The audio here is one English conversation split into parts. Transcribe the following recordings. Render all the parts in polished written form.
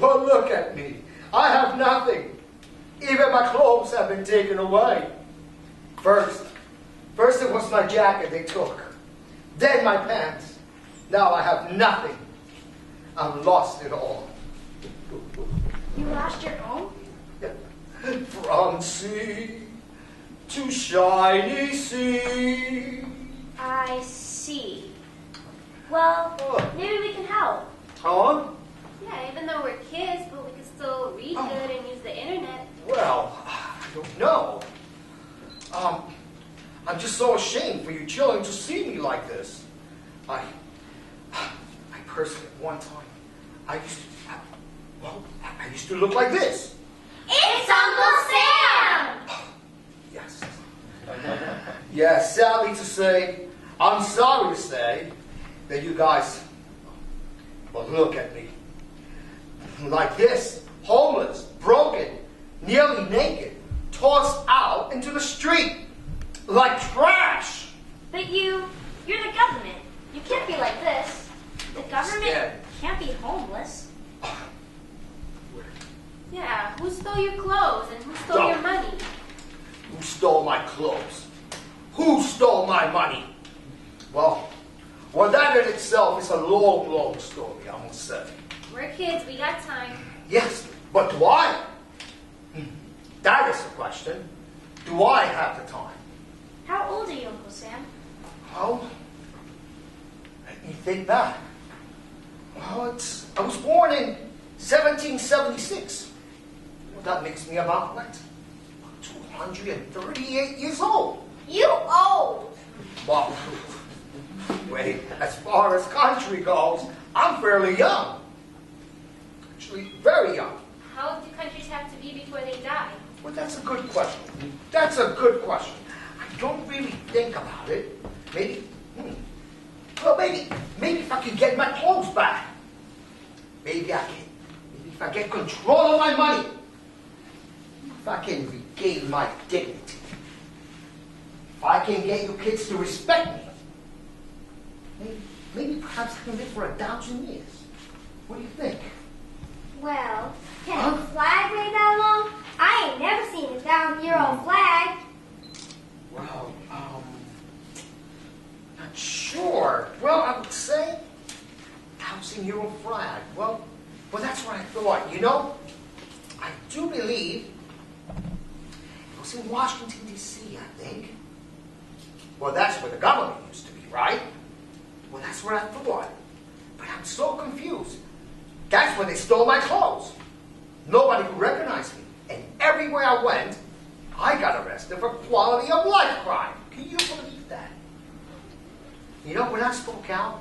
But look at me. I have nothing. Even my clothes have been taken away. First it was my jacket they took. Then my pants. Now I have nothing. I've lost it all. You lost your own? From sea to shiny sea. I see. Well, maybe we can help. Huh? Yeah, even though we're kids, but we can still read good and use the internet. Well, I don't know. I'm just so ashamed for you children to see me like this. I personally, at one time, I used to look like this. It's Uncle Sam! Yes. Yes, sadly to say, I'm sorry to say, that you guys, well, look at me. Like this, homeless, broken, nearly naked, tossed out into the street, like trash. But you're the government. You can't be like this. The government can't be homeless. Yeah, who stole your clothes and who stole your money? Who stole my clothes? Who stole my money? Well, that in itself is a long, long story, I must say. We're kids, we got time. Yes, but do I? That is the question. Do I have the time? How old are you, Uncle Sam? Well, let me think back. Well, I was born in 1776. Well, that makes me about, 238 years old. You old! Well, wait, as far as country goes, I'm fairly young. Actually, very young. How old do countries have to be before they die? Well, that's a good question. That's a good question. I don't really think about it. Maybe if I can get my clothes back. Maybe if I get control of my money. If I can regain my dignity. If I can get you kids to respect me. Maybe perhaps I can live for 1,000 years. What do you think? Well, can a flag wave that long? I ain't never seen a 1,000-year-old flag. Well, not sure. Well, I would say 1,000-year-old flag. Well, that's what I thought. You know, I do believe it was in Washington, D.C., I think. Well, that's where the government used to be, right? Well, that's what I thought. But I'm so confused. That's where they stole my clothes. Nobody could recognize me. And everywhere I went, I got arrested for quality of life crime. Can you believe that? You know, when I spoke out,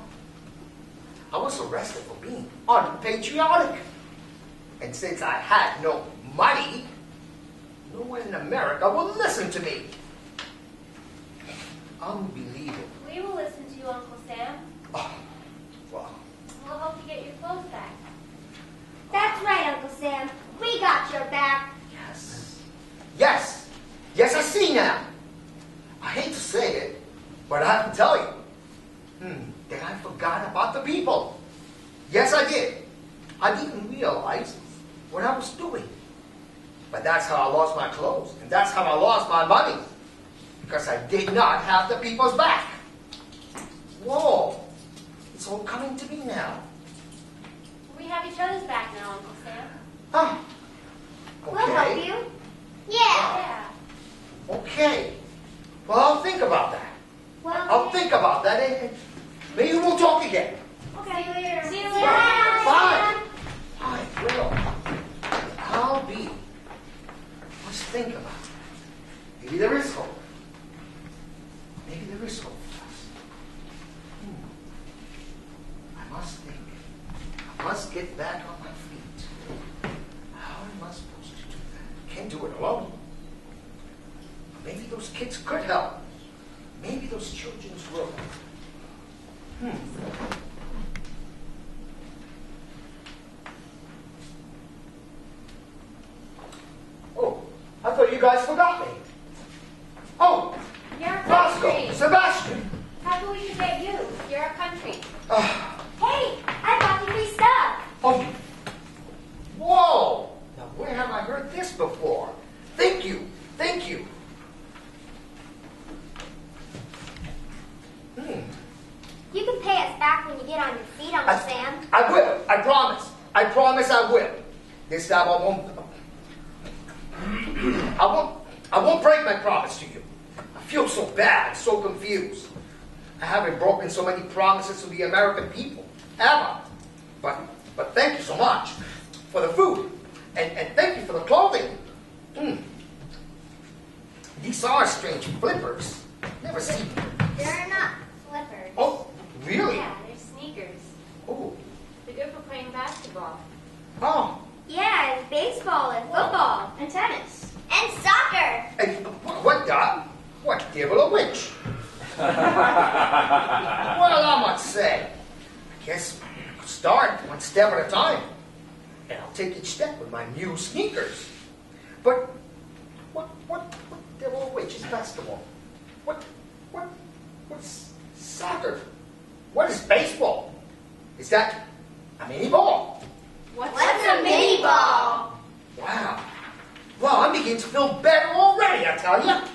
I was arrested for being unpatriotic. And since I had no money, no one in America will listen to me. Unbelievable. We will listen to you, Uncle Sam. Oh, well. We'll help you get your clothes back. That's right, Uncle Sam. We got your back. Yes. Yes, I see now. I hate to say it, but I have to tell you. That I forgot about the people. Yes, I did. I didn't realize what I was doing. But that's how I lost my clothes. And that's how I lost my money. Because I did not have the people's back. Whoa. It's all coming to me now. We have each other's back now, Uncle Sam. Huh. Okay. We'll help you. Yeah. Okay. Well, I'll think about that. Well, I'll think about that, and maybe we'll talk again. okay. See you later. See you later. Bye. I will. I'll be. Let's think about it. Maybe there is hope. Maybe there is hope for us. I must think. I must get back on my feet. How am I supposed to do that? Can't do it alone. Maybe those kids could help. Maybe those children's will. Oh, I thought you guys forgot me. Oh, You're our Roscoe, country. Sebastian. How can we forget you? You're our country. Hey, I bought you free stuff. Oh, I will. I promise. I promise I will. This time I won't. I won't break my promise to you. I feel so bad, so confused. I haven't broken so many promises to the American people ever. But thank you so much for the food, and thank you for the clothing. These are strange flippers. Never seen them. They're not flippers. Oh, really? Yeah, they're sneakers. Oh. They're good for playing basketball. Oh. Yeah, and baseball and football. And tennis. And soccer. And what the? What devil a witch? Well, I must say, I guess I could start one step at a time. And I'll take each step with my new sneakers. But what devil a witch is basketball? What's soccer? What is baseball? Is that a mini ball? What's a mini ball? Wow. Well, I'm beginning to feel better already, I tell you.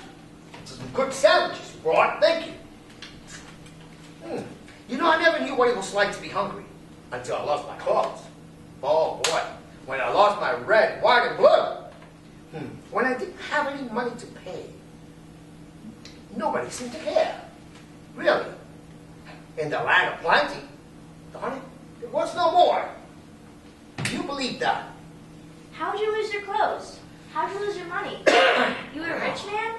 Some good sandwiches you brought. Thank you. You know, I never knew what it was like to be hungry until I lost my clothes. Oh, boy. When I lost my red, white, and blue. When I didn't have any money to pay. Nobody seemed to care. Really. In the land of plenty. Darn it, there was no more. Do you believe that? How'd you lose your clothes? How'd you lose your money? You were a rich man?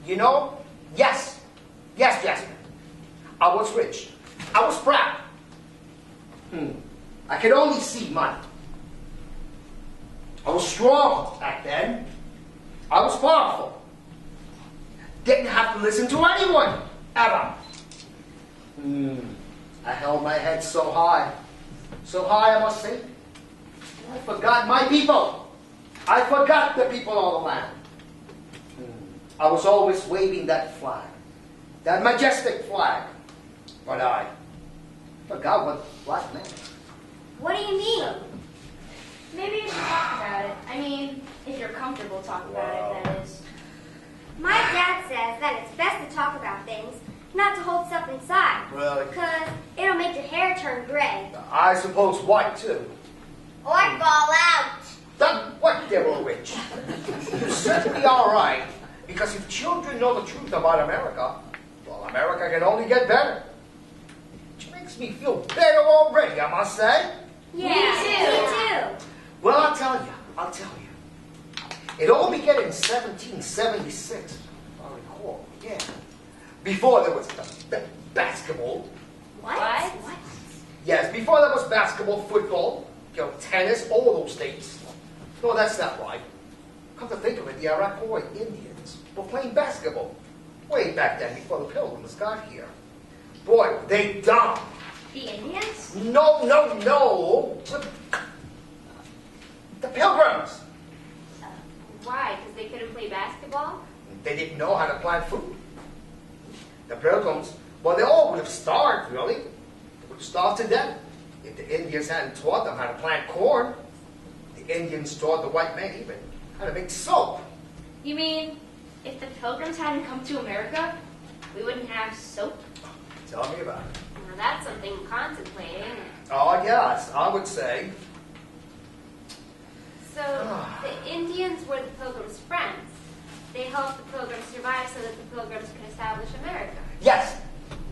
You know, yes, Jasmine. I was rich. I was proud. I could only see money. I was strong back then. I was powerful. Didn't have to listen to anyone, ever. I held my head so high. So high, I must say. I forgot my people. I forgot the people of the land. I was always waving that flag. That majestic flag. But I forgot what black meant. What do you mean? Maybe you should talk about it. I mean, if you're comfortable talking about it, that is. My dad says that it's best to talk about things, not to hold stuff inside. Really? Because it'll make your hair turn gray. I suppose white, too. Or fall out. What devil witch? You certainly are right. Because if children know the truth about America, well, America can only get better. Which makes me feel better already, I must say. Yeah, me too. Well, I'll tell you. It all began in 1776, if I recall. Yeah. Before there was basketball. What? Yes, before there was basketball, football, tennis, all those things. No, that's not right. Come to think of it, the Iroquois Indians were playing basketball way back then before the Pilgrims got here. Boy, were they dumb. The Indians? No. The Pilgrims. Why? Because they couldn't play basketball? They didn't know how to plant food. The Pilgrims, well, they all would have starved, really. They would have starved to death if the Indians hadn't taught them how to plant corn. The Indians taught the white men even how to make soap. You mean, if the Pilgrims hadn't come to America, we wouldn't have soap? Tell me about it. Well, that's something contemplating. Oh, yes, I would say. So, the Indians were the Pilgrims' friends. They helped the Pilgrims survive so that the Pilgrims could establish America. Yes,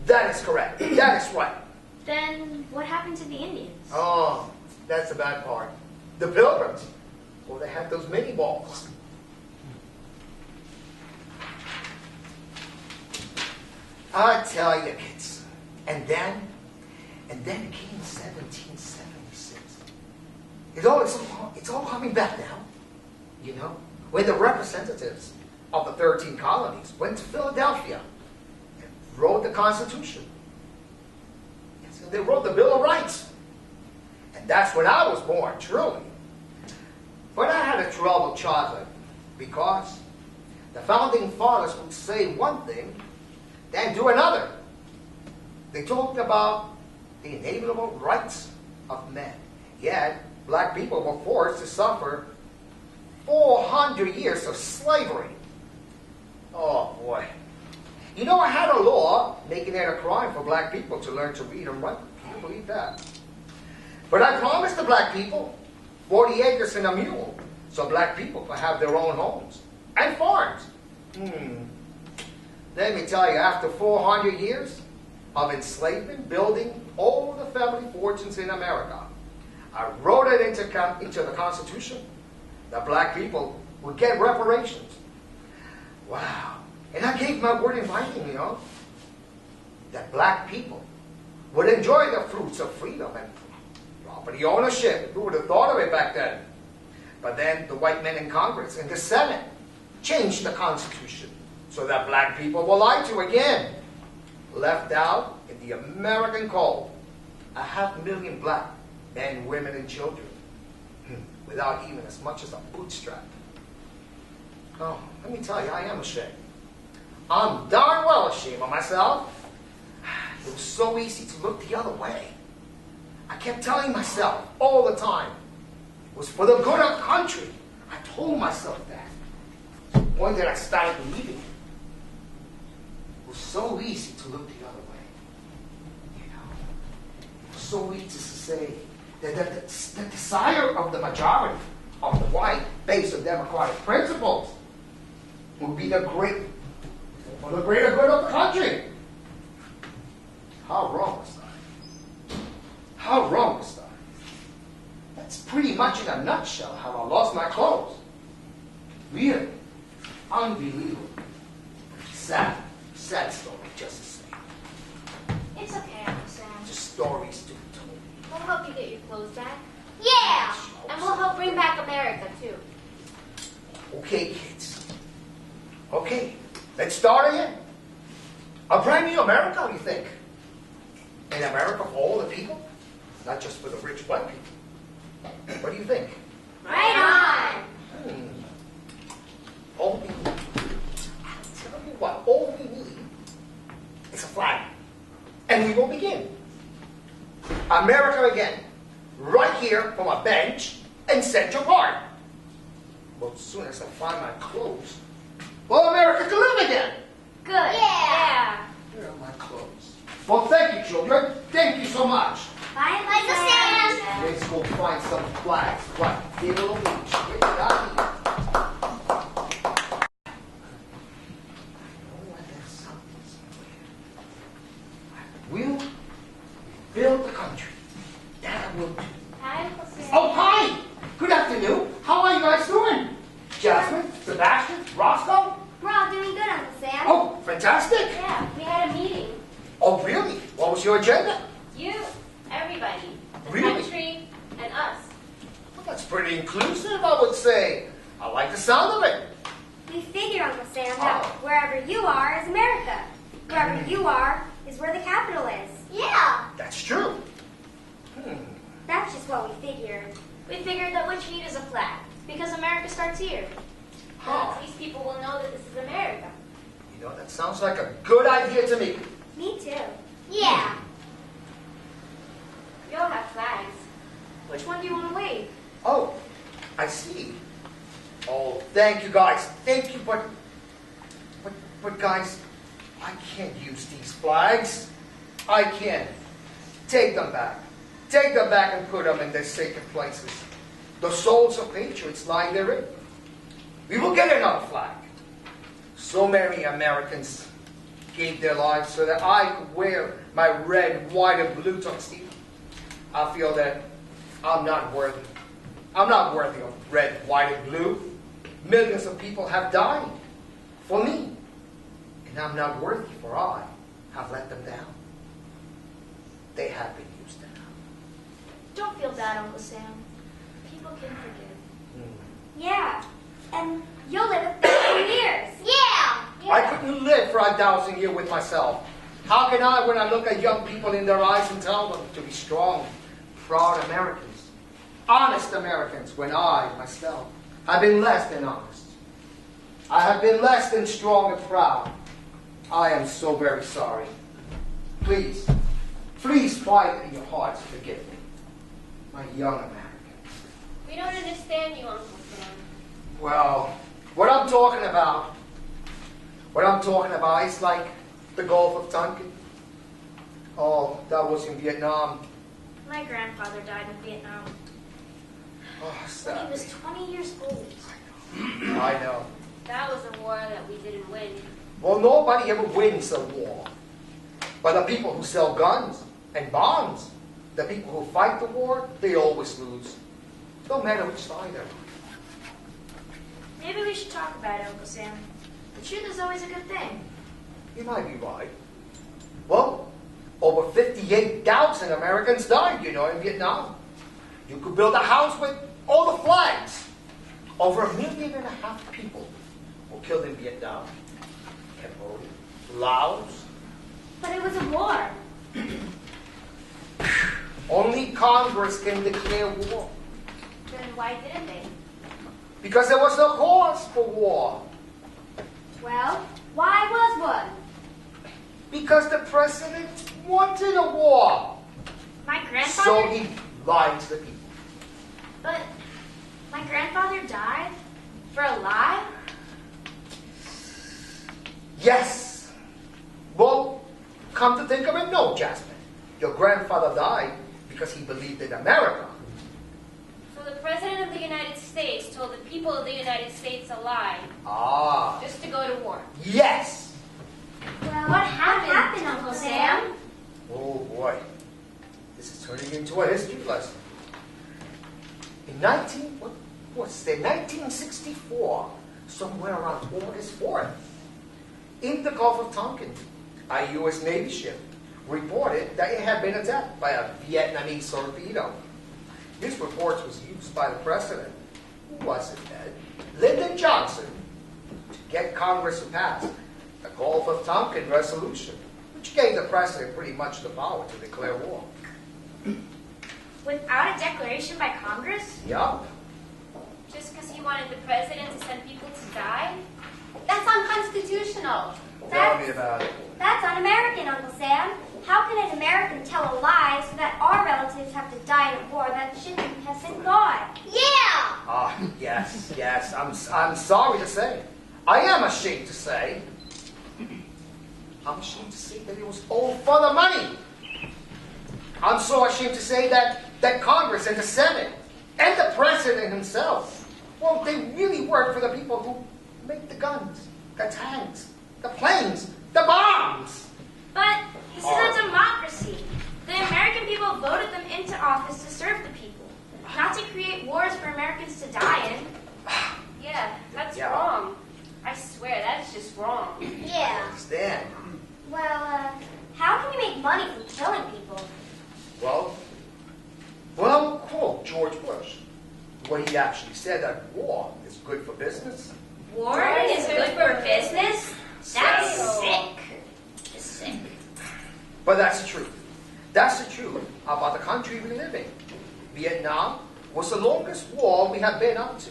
that is correct. That is right. Then what happened to the Indians? Oh, that's the bad part. The Pilgrims, well, they had those mini balls. I tell you, kids. And then it came 1776. It's all coming back now. You know, when the representatives of the 13 colonies went to Philadelphia and wrote the Constitution. Yes, and they wrote the Bill of Rights. And that's when I was born, truly. But I had a troubled childhood because the founding fathers would say one thing, then do another. They talked about the inalienable rights of men. Yet, black people were forced to suffer 400 years of slavery. Oh, boy. You know, I had a law making it a crime for black people to learn to read and write. Can you believe that. But I promised the black people 40 acres and a mule, so black people could have their own homes and farms. Let me tell you, after 400 years of enslavement, building all the family fortunes in America, I wrote it into the Constitution that black people would get reparations. Wow. And I gave my word in writing, that black people would enjoy the fruits of freedom and property ownership. Who would have thought of it back then? But then the white men in Congress and the Senate changed the Constitution so that black people were lied to again. Left out in the American code, 500,000 black men, women, and children, without even as much as a bootstrap. Oh, let me tell you, I am ashamed. I'm darn well ashamed of myself. It was so easy to look the other way. I kept telling myself all the time, it was for the good of the country. I told myself that. When did I start believing it? It was so easy to look the other way. It was so easy to say that the desire of the majority of the white, based on democratic principles, would be for the greater good of the country. How wrong was I? How wrong was I? That's pretty much in a nutshell how I lost my clothes. Really, unbelievable. Sad story, just the same. It's okay, Uncle Sam. Just stories to be told. We'll help you get your clothes back. Yeah! And we'll help bring back America, too. Okay, kids. Okay, let's start again. A brand new America, what do you think? An America for all the people, not just for the rich white people. What do you think? Right on! All we need, I'll tell you what, all we need is a flag. And we will begin. America again, right here from a bench in Central Park. Well, as soon as I find my clothes, well, America can live again. Good. Yeah. Where are my clothes? Well, thank you, children. Thank you so much. Bye, Uncle Sam. Let's go find some flags. What? Get a little beach. Get it out of here. We'll build the country. That I will do. Hi, Uncle Sam. Oh, hi! Good afternoon. How are you guys doing? Jasmine, Sebastian, Roscoe? We're all doing good, Uncle Sam. Oh, fantastic. Yeah, we had a meeting. Oh, really? What was your agenda? You, everybody, the Really? country, and us. Well, that's pretty inclusive, I would say. I like the sound of it. We figure, Uncle Sam, that wherever you are is America. Wherever you are is where the capital is. Yeah. That's true. That's just what we figured. We figured that what you need is a flag, because America starts here. Huh. These people will know that this is America. You know, that sounds like a good idea to me. Me too. Yeah. We all have flags. Which one do you want to wave? Oh, I see. Oh, thank you, guys. Thank you, but guys, I can't use these flags. I can't. Take them back. Take them back and put them in their sacred places. The souls of patriots lie therein. We will get another flag. So many Americans gave their lives so that I could wear my red, white, and blue tuxedo. I feel that I'm not worthy. I'm not worthy of red, white, and blue. Millions of people have died for me. And I'm not worthy, for I have let them down. They have been used down. Don't feel bad, Uncle Sam. People can forgive. Yeah. And you'll live 1,000 years. Yeah. I couldn't live for 1,000 years with myself. How can I, when I look at young people in their eyes and tell them to be strong, proud Americans, honest Americans, when I, myself, have been less than honest? I have been less than strong and proud. I am so very sorry. Please, please fight in your hearts to forgive me, my young Americans. We don't understand you, Uncle Sam. Well, what I'm talking about is like the Gulf of Tonkin. Oh, that was in Vietnam My grandfather died in Vietnam Oh, when he Sally. was 20 years old. I know. That was a war that we didn't win. Well, nobody ever wins a war. But the people who sell guns and bombs, the people who fight the war, they always lose. No matter which side they're on. Maybe we should talk about it, Uncle Sam. The truth is always a good thing. You might be right. Well, over 58,000 Americans died, in Vietnam. You could build a house with all the flags. Over 1.5 million people were killed in Vietnam, Cambodia, Laos. But it was a war. Only Congress can declare war. Then why didn't they? Because there was no cause for war. Well, why was one? Because the president wanted a war. My So grandfather... he lied to the people. But my grandfather died for a lie? Yes. Well, come to think of it, no, Jasmine. Your grandfather died because he believed in America. So the President of the United States told the people of the United States a lie Ah, just to go to war. yes. Well, What happened, Uncle Sam? Oh boy, this is turning into a history lesson. In 1964, somewhere around August 4th, in the Gulf of Tonkin, a U.S. Navy ship reported that it had been attacked by a Vietnamese torpedo. This report was used by the president, who was it then, Lyndon Johnson, to get Congress to pass the Gulf of Tonkin resolution, which gave the president pretty much the power to declare war. Without a declaration by Congress? Yup. Just because he wanted the president to send people to die? that's unconstitutional. Tell me about it. That's un-American, Uncle Sam. How can an American tell a lie so that our relatives have to die in a war that shouldn't have been fought? Yeah! Ah, yes. I'm sorry to say. I am ashamed to say. I'm ashamed to say that it was all for the money. I'm so ashamed to say that Congress and the Senate and the President himself, well, they really work for the people who make the guns, the tanks, the planes, the bombs. But this is a democracy. The American people voted them into office to serve the people, not to create wars for Americans to die in. Yeah, that's Yeah. wrong. I swear, that's just wrong. Yeah. Understand? Well, how can you make money from killing people? Well, quote George Bush. What he actually said that war is good for business. War is good for business? That's sick. Sick. But that's the truth. That's the truth about the country we live in. Vietnam was the longest war we have been up to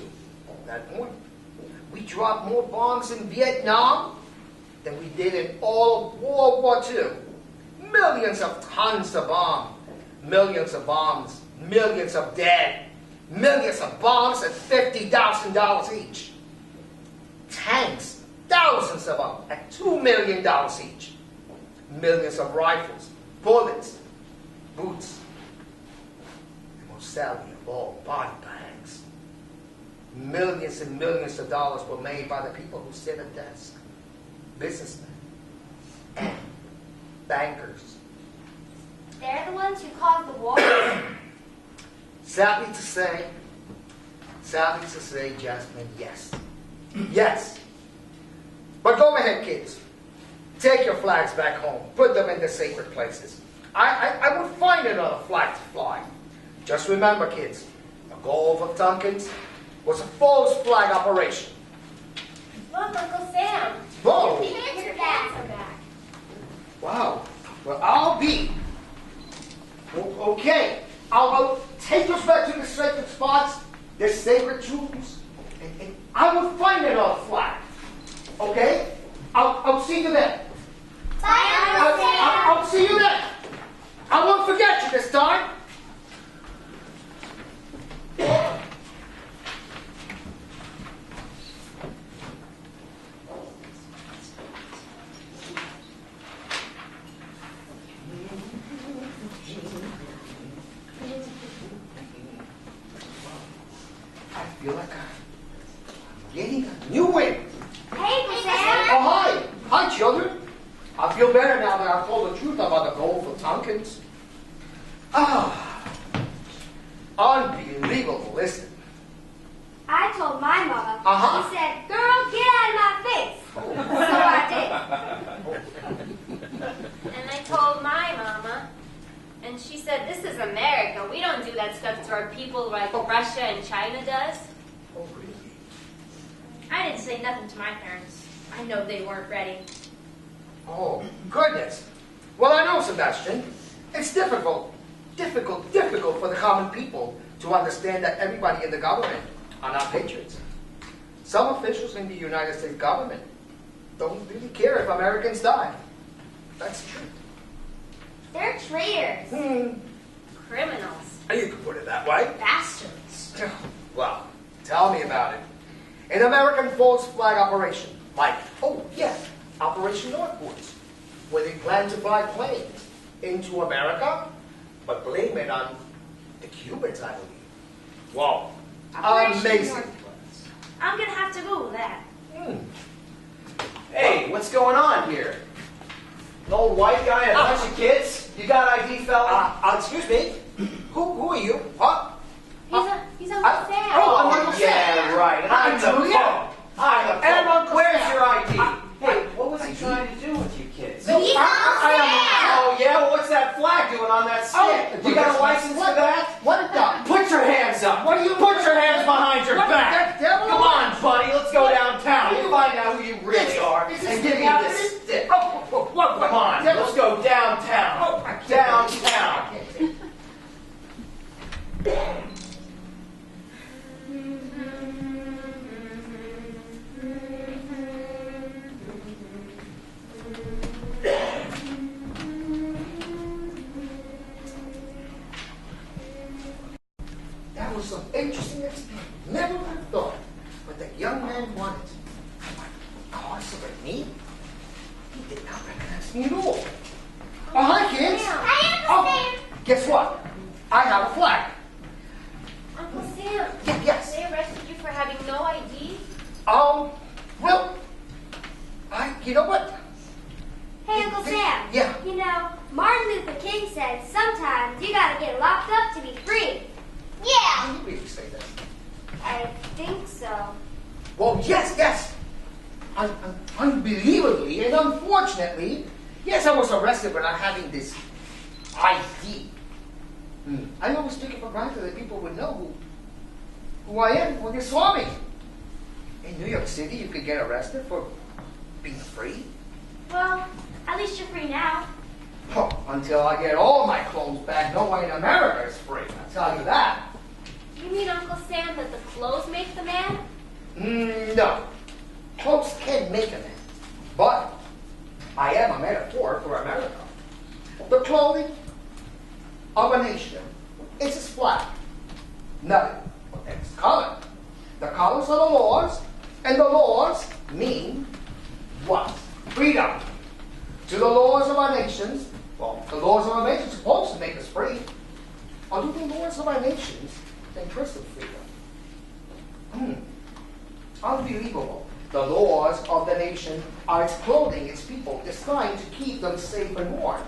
at that point. We dropped more bombs in Vietnam than we did in all of World War II. Millions of tons of bombs. Millions of bombs. Millions of dead. Millions of bombs at $50,000 each. Tanks, thousands of them at $2 million each. Millions of rifles, bullets, boots, and most sadly of all, body bags. Millions and millions of dollars were made by the people who sit at desk. Businessmen and bankers. They're the ones who caused the war. Sadly to say, Jasmine, yes. Yes. But go ahead, kids. Take your flags back home. Put them in the sacred places. I would find another flag to fly. Just remember, kids, the Gulf of Tonkin was a false flag operation. Look, Uncle Sam. Whoa! Your pants are back. Wow. Well, I'll be. Okay. I'll take us back to the sacred spots, the sacred truths, and I will find another flag. Okay? I'll see you then. Bye, Uncle Sam. I'll see you then. I won't forget you this time. feel like I'm getting a new wind. Hey, Uncle Sam. Oh, hi. Hi, children. I feel better now that I've told the truth about the gold for Tompkins. Ah, unbelievable. Listen. I told my mama. Uh-huh. She said, girl, get out of my face. So I did. And I told my mama, and she said, this is America. We don't do that stuff to our people like Russia and China does. Oh, really? I didn't say nothing to my parents. I know they weren't ready. Oh, goodness. Well, I know, Sebastian. It's difficult for the common people to understand that everybody in the government are not patriots. Some officials in the United States government don't really care if Americans die. That's true. They're traitors. Criminals. You could put it that way. Bastards. Well, tell me about it. An American false flag operation, like, oh yes, Operation Northwoods, where they plan to fly planes into America, but blame it on the Cubans, I believe. Wow. Operation Amazing. Northwoods. I'm gonna have to Google that. Hey, what's going on here? An old white guy and a bunch of kids? You got ID, fella? Excuse me? Who are you? What? He's Uncle Sam. Oh, I'm Uncle Sam. Yeah, right. And I'm the Julia. Pope. I'm the And Pope. Uncle Where's Sam. your ID? Hey, what was he trying to do with you kids? No, He's Uncle Oh, yeah? Well, what's that flag doing on that stick? You got a license for that? What the? Put your hands up. What are you- Put your hands behind your What the back. devil? Come on, buddy. Let's go downtown. We'll find out who you really are. Is this And give me happening? this stick. What? Come on. Let's go downtown. Oh, I can't. Downtown. That was some interesting experience. Never would have thought. But the young man wanted. Because of a knee? He did not recognize me at all. Oh, hi, kids. Hi, Uncle Sam. Guess what? I have a flag. Uncle Sam. Yes. They arrested you for having no ID? Well, you know what? Hey, Uncle Sam. Yeah. You know, Martin Luther King said sometimes you gotta get locked up to be free. Yeah. Can you really say that? I think so. Well, yes. Unbelievably and unfortunately, yes, I was arrested for not having this ID. I always took it for granted that people would know who I am when they saw me. In New York City, you could get arrested for being free. Well, at least you're free now. Oh, until I get all my clothes back, no one in America is free. I'll tell you that. You mean, Uncle Sam, that the clothes make the man? No. Clothes can make a man. But I am a metaphor for America. The clothing of a nation is its flag. Nothing but its color. The colors are the laws, and the laws mean what? Freedom. To the laws of our nations, well, the laws of our nations are supposed to make us free. Or do the laws of our nations interest in freedom? Unbelievable. The laws of the nation are its clothing, its people, designed to keep them safe and warm.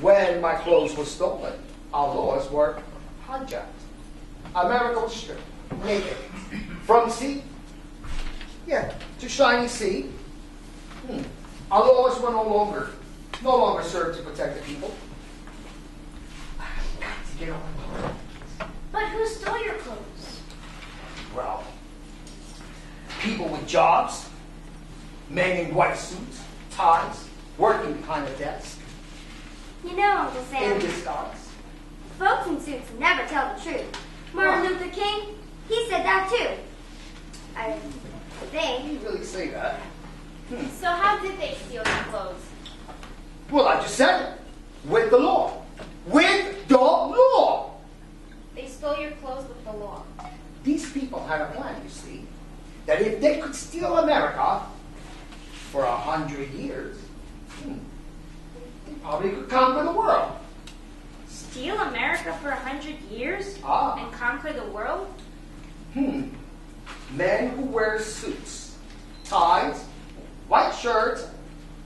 When my clothes were stolen, our laws were hijacked. America was stripped, naked, from sea, to shiny sea. Our laws were no longer served to protect the people. I've got to get on. But who stole your clothes? Well, people with jobs, men in white suits, ties, working behind a desk, You know, Uncle Sam, in disguise. folks in suits never tell the truth. Martin Luther King, he said that too. I Can think. you really say that? So how did they steal your clothes? Well, I just said it. With the law. With the law. They stole your clothes with the law. These people had a plan, you see, that if they could steal America for 100 years, they probably could conquer the world. Steal America for 100 years? Ah. And conquer the world? Men who wear suits, ties, white shirts,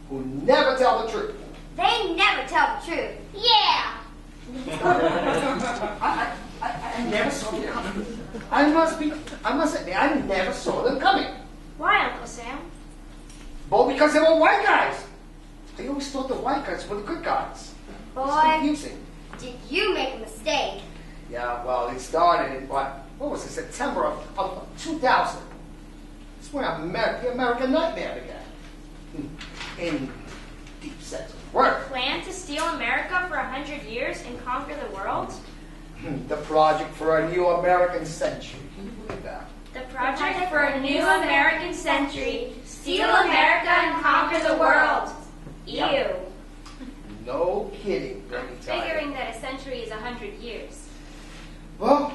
who never tell the truth. They never tell the truth. Yeah. I never saw them coming. I must admit, I never saw them coming. Why, Uncle Sam? Well, because they were white guys. I always thought the white guys were the good guys. It's Boy, confusing. did you make a mistake? Yeah, well, it started in what was it, September of 2000. It's when the American Nightmare began. In deep sense of the word. Plan to steal America for 100 years and conquer the world? The project for a new American century. Can you believe that? The project for a new American century. Steal America and conquer the world. Ew. Yep. No kidding, let me tell you. Figuring that a century is 100 years. Well,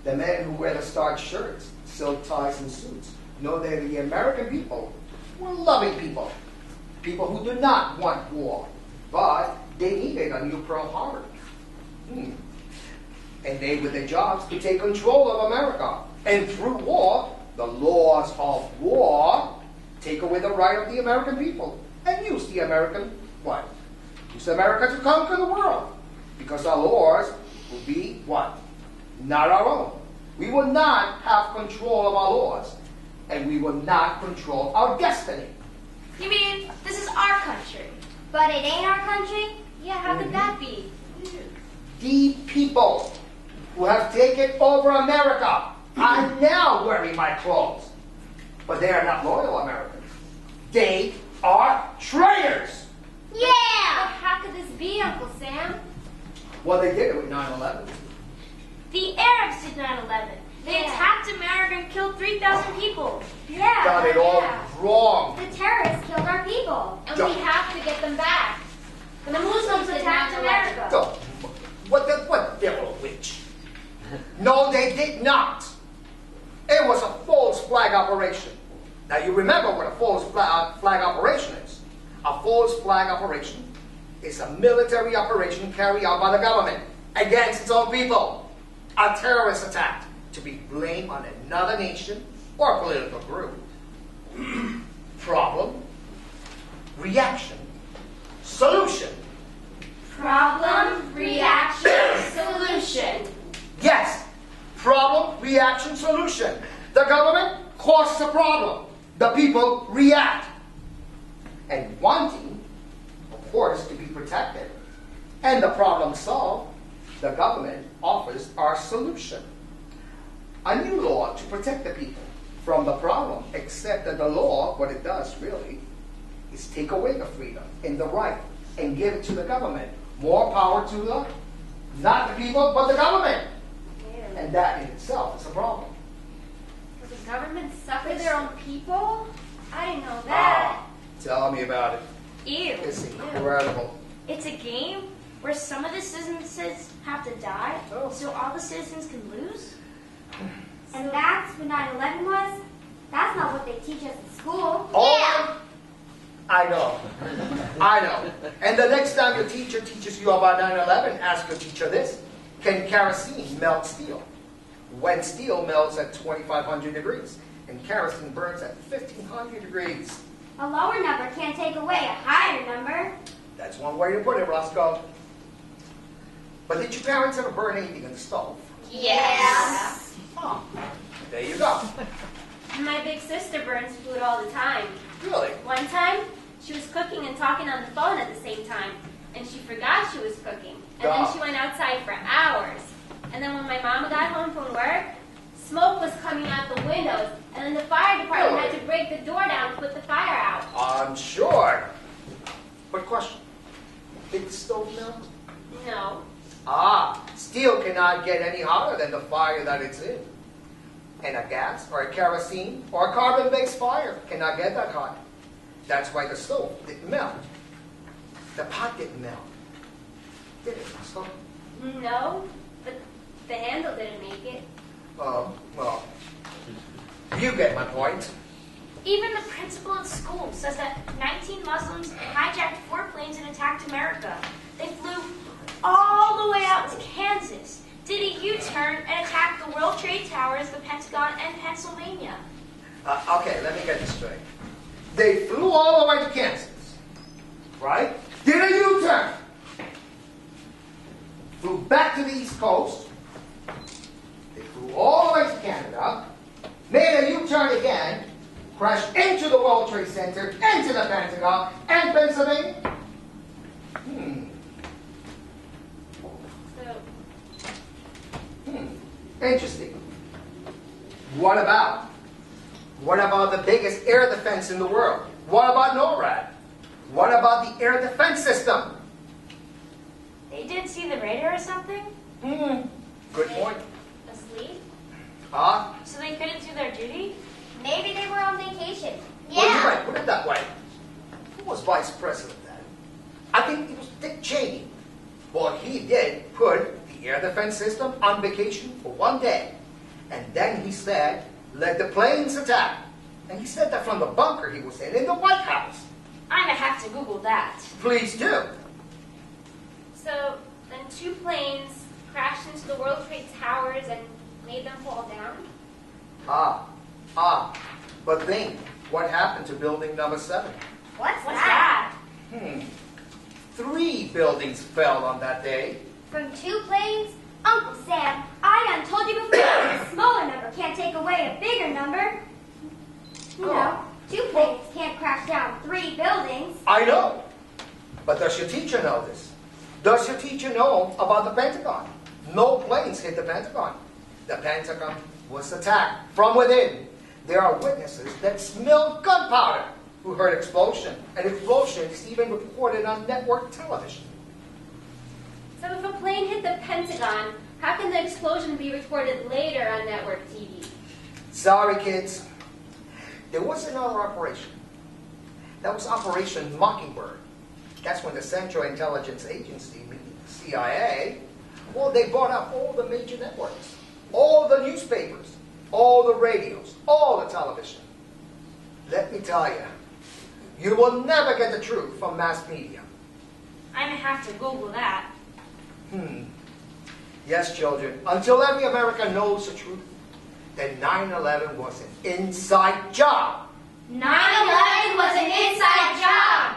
the men who wear the starched shirts, silk ties, and suits know that the American people were loving people. People who do not want war, but they needed a new Pearl Harbor. And they, with their jobs, could take control of America. And through war, the laws of war take away the right of the American people and use the American, what? Use America to conquer the world. Because our laws will be what? Not our own. We will not have control of our laws. And we will not control our destiny. You mean this is our country? But it ain't our country? Yeah, how could that be? The people who have taken over America are now wearing my clothes. But they are not loyal Americans. They are traitors. But Yeah! how could this be, Uncle Sam? Well, they did it with 9/11. The Arabs did 9/11. They attacked America and killed 3,000 people. Yeah. Got it all yeah. wrong. The terrorists killed our people. And we have to get them back. The Muslims attacked America. So, what devil witch? No, they did not. It was a false flag operation. Now, you remember what a false flag operation is. A false flag operation is a military operation carried out by the government against its own people. A terrorist attack to be blamed on another nation or political group. Problem, reaction, solution. Problem, reaction, solution. Yes, problem, reaction, solution. The government causes a problem. The people react. And wanting, of course, to be protected, and the problem solved, the government offers our solution. A new law to protect the people from the problem, except that the law, what it does really, is take away the freedom and the right and give it to the government. More power to the, not the people, but the government. And that in itself is a problem. Does the government suffer their own people? I didn't know that. Tell me about it. Ew. It's incredible. It's a game where some of the citizens have to die, Oh. so all the citizens can lose? And that's what 9/11 was? That's not what they teach us in school. Oh, I know. I know. And the next time your teacher teaches you about 9/11, ask your teacher this. Can kerosene melt steel? When steel melts at 2,500 degrees and kerosene burns at 1,500 degrees. A lower number can't take away a higher number. That's one way to put it, Roscoe. But did your parents ever burn anything in the stove? Yes. Oh, there you go. My big sister burns food all the time. Really? One time, she was cooking and talking on the phone at the same time, and she forgot she was cooking. And then she went outside for hours. And then when my mama got home from work, smoke was coming out the windows, and then the fire department had to break the door down to put the fire out. I'm sure. But question, did the stove melt? No. Steel cannot get any hotter than the fire that it's in. And a gas or a kerosene or a carbon-based fire cannot get that hot. That's why the stove didn't melt. The pot didn't melt. Did it, Roscoe? No, but the handle didn't make it. Well, you get my point. Even the principal at school says that 19 Muslims hijacked 4 planes and attacked America. They flew all the way out to Kansas, did a U-turn, turn and attack the World Trade Towers, the Pentagon, and Pennsylvania. Okay, let me get this straight. They flew all the way to Kansas, right? Did a U-turn. Flew back to the East Coast. They flew all the way to Canada, made a U-turn again, crashed into the World Trade Center, into the Pentagon, and Pennsylvania. Interesting. What about the biggest air defense in the world? What about NORAD? What about the air defense system? They did see the radar or something? Good point. Asleep? So they couldn't do their duty? Maybe they were on vacation. Well, you're right. Put it that way. Who was vice president then? I think it was Dick Cheney. Well, he did put the air defense system on vacation for one day. And then he said, let the planes attack. And he said that from the bunker he was in the White House. I'm gonna have to Google that. Please do. So then 2 planes crashed into the World Trade Towers and made them fall down? But think, what happened to building number 7? What's What's that? that? 3 buildings fell on that day. From 2 planes? Uncle Sam, I done told you before, a smaller number can't take away a bigger number. You know, 2 planes can't crash down 3 buildings. I know. But does your teacher know this? Does your teacher know about the Pentagon? No planes hit the Pentagon. The Pentagon was attacked from within. There are witnesses that smelled gunpowder who heard explosion. An explosion is even reported on network television. So if a plane hit the Pentagon, how can the explosion be reported later on network TV? Sorry, kids. There was another operation. That was Operation Mockingbird. That's when the Central Intelligence Agency, meaning the CIA, well, they bought up all the major networks, all the newspapers, all the radios, all the television. Let me tell you, you will never get the truth from mass media. I'm gonna have to Google that. Yes, children, until every American knows the truth, that 9/11 was an inside job. 9/11 was an inside job.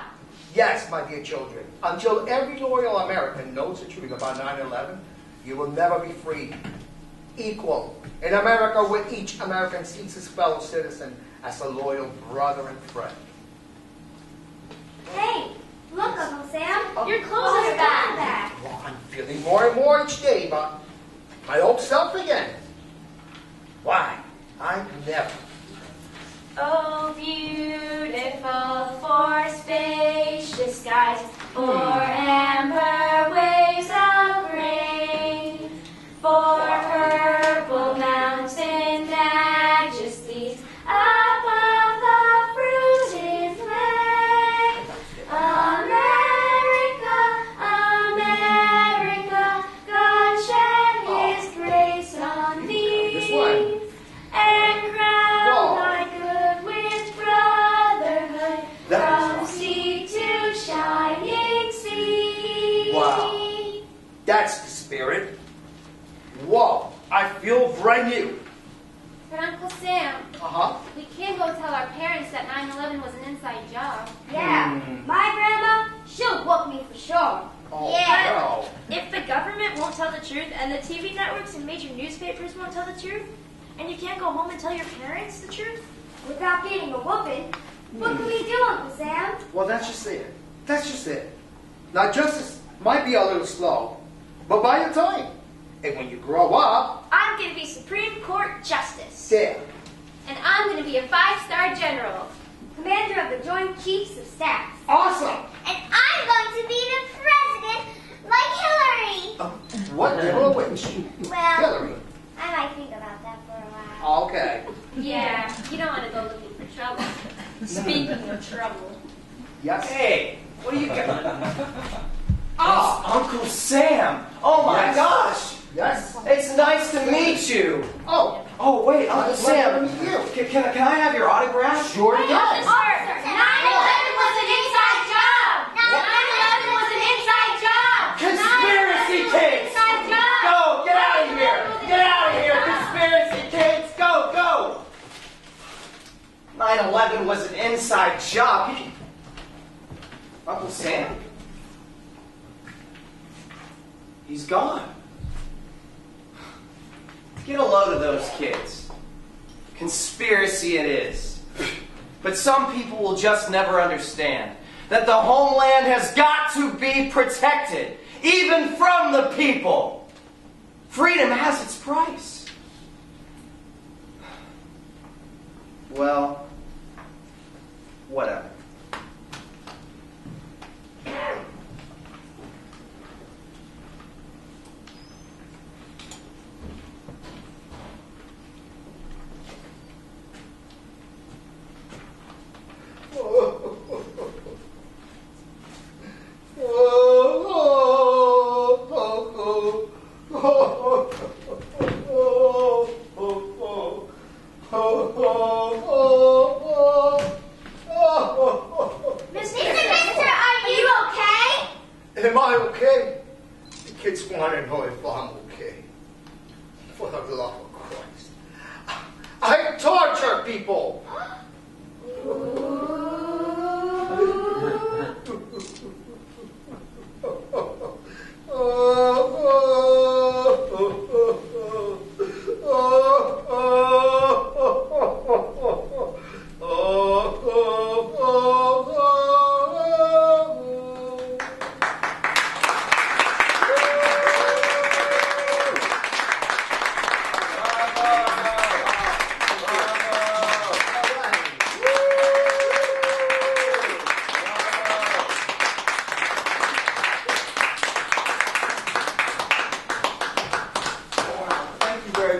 Yes, my dear children, until every loyal American knows the truth about 9/11, you will never be free. Equal in America, where each American sees his fellow citizen as a loyal brother and friend. Hey, look, Uncle Sam. Your clothes are back. Well, I'm feeling more and more each day about my old self again. Why? I never. Oh, beautiful for spacious skies, for amber waves of grain, for purple mountain majesties above the fruited plain. America, America, God shed His grace on thee. This one. And crown Whoa. thy good with brotherhood, That is from awesome. sea to shining sea. Wow. That's the spirit. Whoa, I feel brand new. But Uncle Sam, we can't go tell our parents that 9/11 was an inside job. Yeah, my grandma, she'll whoop me for sure. Oh, Yeah. no. If the government won't tell the truth, and the TV networks and major newspapers won't tell the truth, and you can't go home and tell your parents the truth, Without getting a whooping, what can we do, Uncle Sam? Well, that's just it. That's just it. Now, justice might be a little slow, but buy your time. And when you grow up, I'm going to be Supreme Court Justice. there. And I'm going to be a 5-star general. Commander of the Joint Chiefs of Staff. Awesome. And I'm going to be the president, like Hillary. What? You're a witch. Well, Hillary. I might think about that for a while. Okay. Yeah, you don't want to go looking for trouble. Speaking of trouble. Yes. Hey, what are you got? Ah. Uncle Sam! Oh my Yes. gosh! Yes. It's nice to meet you. Oh, Oh wait, Uncle I'd like to Sam, meet you. can I have your autograph? Sure, yes. 9/11 was an inside job. 9/11 was an inside job. Conspiracy tapes! Go, get out of here! Get inside job. Uncle Sam? He's gone. Get a load of those kids. Conspiracy it is. But some people will just never understand that the homeland has got to be protected, even from the people. Freedom has its price. Well, whatever. Am I okay? The kids want to know if I'm okay. For the love of Christ. I torture people.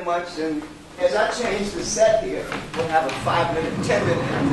Much, and as I change the set here, we'll have a 5-minute, 10-minute